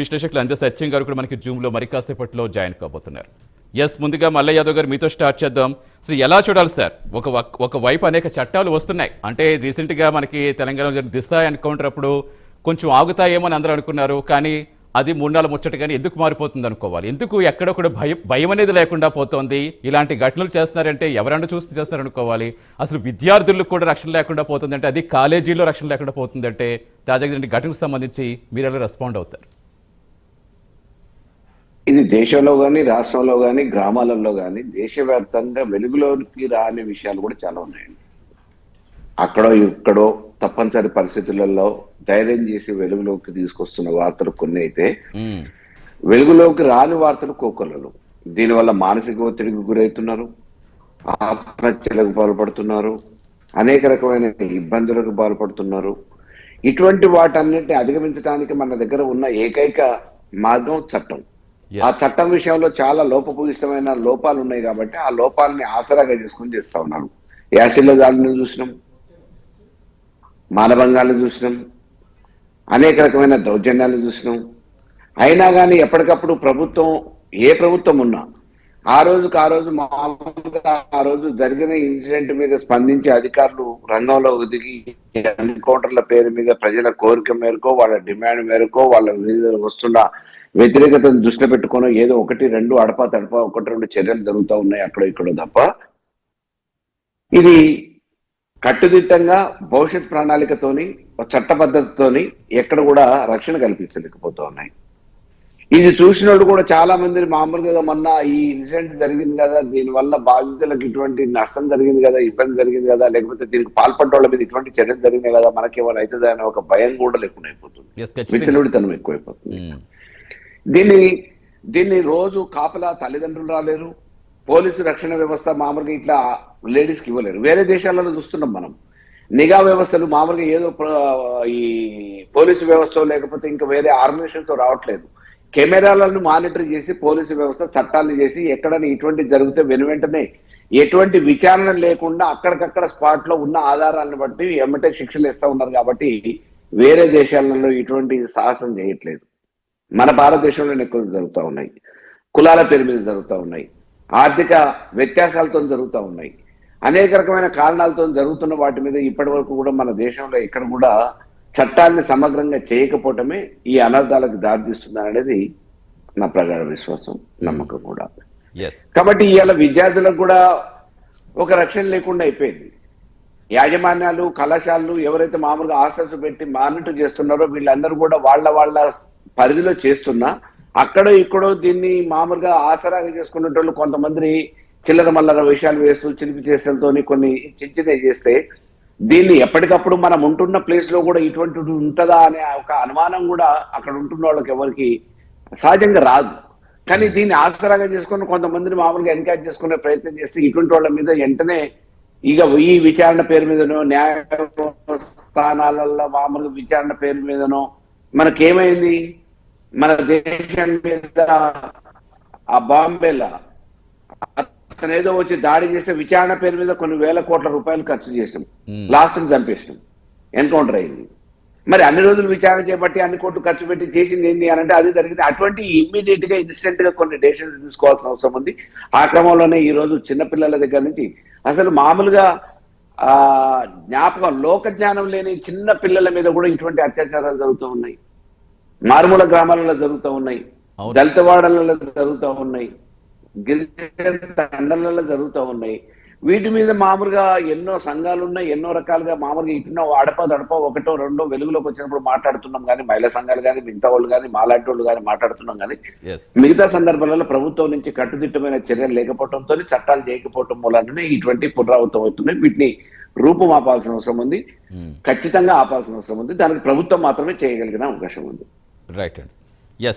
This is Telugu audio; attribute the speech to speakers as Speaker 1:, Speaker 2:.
Speaker 1: విశ్లేషకులు అందే సత్యం గారు కూడా మనకి జూమ్లో మరి కాసేపట్లో జాయిన్ కాబోతున్నారు. ముందుగా మల్లయ్య యాదవ్ గారు మీతో స్టార్ట్ చేద్దాం. సో ఎలా చూడాలి సార్? ఒక వైపు అనేక చట్టాలు వస్తున్నాయి, అంటే రీసెంట్గా మనకి తెలంగాణలో జరిగిన దిశ ఎన్కౌంటర్ అప్పుడు కొంచెం ఆగుతాయేమో అని అందరూ అనుకున్నారు. కానీ అది 3 నెలల ముచ్చటగానే ఎందుకు మారిపోతుంది అనుకోవాలి? ఎందుకు ఎక్కడొక్కడ భయం అనేది లేకుండా పోతోంది? ఇలాంటి ఘటనలు చేస్తున్నారంటే ఎవరన్నా చూసి చేస్తున్నారు అనుకోవాలి. అసలు విద్యార్థులకు కూడా రక్షణ లేకుండా పోతుందంటే, అది కాలేజీలో రక్షణ లేకుండా పోతుందంటే తాజాగా ఘటనకు సంబంధించి మీరు ఎలా రెస్పాండ్ అవుతారు?
Speaker 2: ఇది దేశంలో కానీ, రాష్ట్రంలో కానీ, గ్రామాలలో కానీ దేశవ్యాప్తంగా వెలుగులోకి రాని విషయాలు కూడా చాలా ఉన్నాయండి. అక్కడో ఇక్కడో తప్పనిసరి పరిస్థితులలో ధైర్యం చేసి వెలుగులోకి తీసుకొస్తున్న వార్తలు కొన్ని అయితే, వెలుగులోకి రాని వార్తలు కోకొల్లలు. దీనివల్ల మానసిక ఒత్తిడికి గురవుతున్నారు, ఆత్మహత్యలకు పాల్పడుతున్నారు, అనేక రకమైన ఇబ్బందులకు పాల్పడుతున్నారు. ఇటువంటి వాటన్నిటిని అధిగమించడానికి మన దగ్గర ఉన్న ఏకైక మార్గం చట్టం. ఆ చట్టం విషయంలో చాలా లోపభూయిష్టమైన లోపాలు ఉన్నాయి కాబట్టి ఆ లోపాలని ఆసరాగా చేసుకుని చేస్తా ఉన్నారు. యాసిడ్ల దాడులను చూసినాం, మానభంగాలను చూసినాం, అనేక రకమైన దౌర్జన్యాలు చూసినాం. అయినా కానీ ఎప్పటికప్పుడు ప్రభుత్వం, ఏ ప్రభుత్వం ఉన్నా ఆ రోజు మామూలుగా ఆ రోజు జరిగిన ఇన్సిడెంట్ మీద స్పందించే అధికారులు రంగంలో దిగి ఎన్కౌంటర్ల పేరు మీద ప్రజల కోరిక మేరకో, వాళ్ళ డిమాండ్ మేరకో, వాళ్ళ మీద వస్తున్న వ్యతిరేకతను దృష్టిలో పెట్టుకుని ఏదో 1-2 అడపా తడపా 1-2 చర్యలు జరుగుతూ ఉన్నాయి అక్కడ ఇక్కడ తప్ప, ఇది కట్టుదిట్టంగా భవిష్యత్ ప్రణాళికతోని, చట్టబద్ధతతోని ఎక్కడ కూడా రక్షణ కల్పించలేకపోతూ ఉన్నాయి. ఇది చూసిన వాళ్ళు కూడా చాలా మంది మామూలుగా మొన్న ఈ ఇన్సిడెంట్ జరిగింది కదా, దీనివల్ల బాధితులకు ఇటువంటి నష్టం జరిగింది కదా, ఇబ్బంది జరిగింది కదా, లేకపోతే దీనికి పాల్పడ్డ వాళ్ళ మీద ఇటువంటి చర్యలు జరిగినాయి కదా, మనకేమైనా అవుతుందా అనే ఒక భయం కూడా లేకుండా అయిపోతుంది, విచ్చలవిడితనం ఎక్కువైపోతుంది. దీన్ని రోజు కాపలా తల్లిదండ్రులు రాలేరు, పోలీసు రక్షణ వ్యవస్థ మామూలుగా ఇట్లా లేడీస్కి ఇవ్వలేరు. వేరే దేశాలలో చూస్తున్నాం మనం, నిఘా వ్యవస్థలు మామూలుగా ఏదో ఈ పోలీసు వ్యవస్థ లేకపోతే ఇంకా వేరే ఆర్గనైజేషన్తో రావట్లేదు. కెమెరాలను మానిటర్ చేసి పోలీసు వ్యవస్థ చట్టాలు చేసి ఎక్కడైనా ఇటువంటి జరిగితే వెనువెంటనే ఎటువంటి విచారణ లేకుండా అక్కడికక్కడ స్పాట్ లో ఉన్న ఆధారాలను బట్టి ఎమ్మటే శిక్షలు ఇస్తా ఉన్నారు. కాబట్టి వేరే దేశాలలో ఇటువంటి సాహసం చేయట్లేదు. మన భారతదేశంలోనే ఎక్కువ జరుగుతూ ఉన్నాయి, కులాల పేరు మీద జరుగుతూ ఉన్నాయి, ఆర్థిక వ్యత్యాసాలతో జరుగుతూ ఉన్నాయి, అనేక రకమైన కారణాలతో జరుగుతున్న వాటి మీద ఇప్పటి వరకు కూడా మన దేశంలో ఇక్కడ కూడా చట్టాన్ని సమగ్రంగా చేయకపోవటమే ఈ అనర్థాలకు దారితీస్తుంది అనేది నా ప్రగాఢ విశ్వాసం, నమ్మకం కూడా. కాబట్టి ఇవాళ విద్యార్థులకు కూడా ఒక రక్షణ లేకుండా అయిపోయింది. యాజమాన్యాలు, కళాశాలలు ఎవరైతే మామూలుగా హాస్టల్స్ పెట్టి మానిటర్ చేస్తున్నారో వీళ్ళందరూ కూడా వాళ్ళ పరిధిలో చేస్తున్నా అక్కడో ఇక్కడో దీన్ని మామూలుగా ఆసరాగా చేసుకునేటోళ్ళు కొంతమంది చిల్లర మల్లర విషయాలు వేస్తూ చిలిపి చేసేలతోని కొన్ని చిన్నవి చేస్తే, దీన్ని ఎప్పటికప్పుడు మనం ఉంటున్న ప్లేస్ లో కూడా ఇటువంటి ఉంటుందా అనే ఒక అనుమానం కూడా అక్కడ ఉంటున్న వాళ్ళకి ఎవరికి సహజంగా రాదు. కానీ దీన్ని ఆసరాగా చేసుకుని కొంతమందిని మామూలుగా ఎన్కరేజ్ చేసుకునే ప్రయత్నం చేస్తే ఇటువంటి వాళ్ళ మీద వెంటనే ఇక ఈ విచారణ పేరు మీదనో, న్యాయ స్థానాలలో మామూలుగా విచారణ పేరు మీదనో మనకేమైంది, మన దేశం మీద ఆ బాంబేలా అతను ఏదో వచ్చి దాడి చేసే విచారణ పేరు మీద కొన్ని వేల కోట్ల రూపాయలు ఖర్చు చేసినాం, లాస్ట్ చంపేసినాం, ఎన్కౌంటర్ అయింది. మరి అన్ని రోజులు విచారణ చేపట్టి అన్ని కోట్లు ఖర్చు పెట్టి చేసింది ఏంటి అని అంటే అది జరిగింది. అటువంటి ఇమ్మీడియట్ గా ఇన్స్టెంట్ గా కొన్ని డెసిషన్స్ తీసుకోవాల్సిన అవసరం ఉంది. ఆ క్రమంలోనే ఈ రోజు చిన్నపిల్లల దగ్గర నుంచి అసలు మామూలుగా జ్ఞాపకం, లోక జ్ఞానం లేని చిన్న పిల్లల మీద కూడా ఇటువంటి అత్యాచారాలు జరుగుతూ ఉన్నాయి, మారుమూల గ్రామాలలో జరుగుతూ ఉన్నాయి, దళిత వాడలలో జరుగుతూ ఉన్నాయి, గిరిజన తండలలో జరుగుతూ ఉన్నాయి. వీటి మీద మామూలుగా ఎన్నో సంఘాలు ఉన్నాయి, ఎన్నో రకాలుగా మామూలుగా ఇటున్న అడప 1-2 వెలుగులోకి వచ్చినప్పుడు మాట్లాడుతున్నాం. కానీ మహిళా సంఘాలు కానీ, మిగతా వాళ్ళు కానీ, మాలాంటి వాళ్ళు కానీ మాట్లాడుతున్నాం. కానీ మిగతా సందర్భాలలో ప్రభుత్వం నుంచి కట్టుదిట్టమైన చర్యలు లేకపోవడంతో, చట్టాలు చేయకపోవటం మూలానే ఇటువంటి పునరావృతం అవుతున్నాయి. వీటిని రూపం ఆపాల్సిన అవసరం ఉంది, ఖచ్చితంగా ఆపాల్సిన అవసరం ఉంది. దానికి ప్రభుత్వం మాత్రమే చేయగలిగిన అవకాశం ఉంది.
Speaker 1: రైట్ అండి.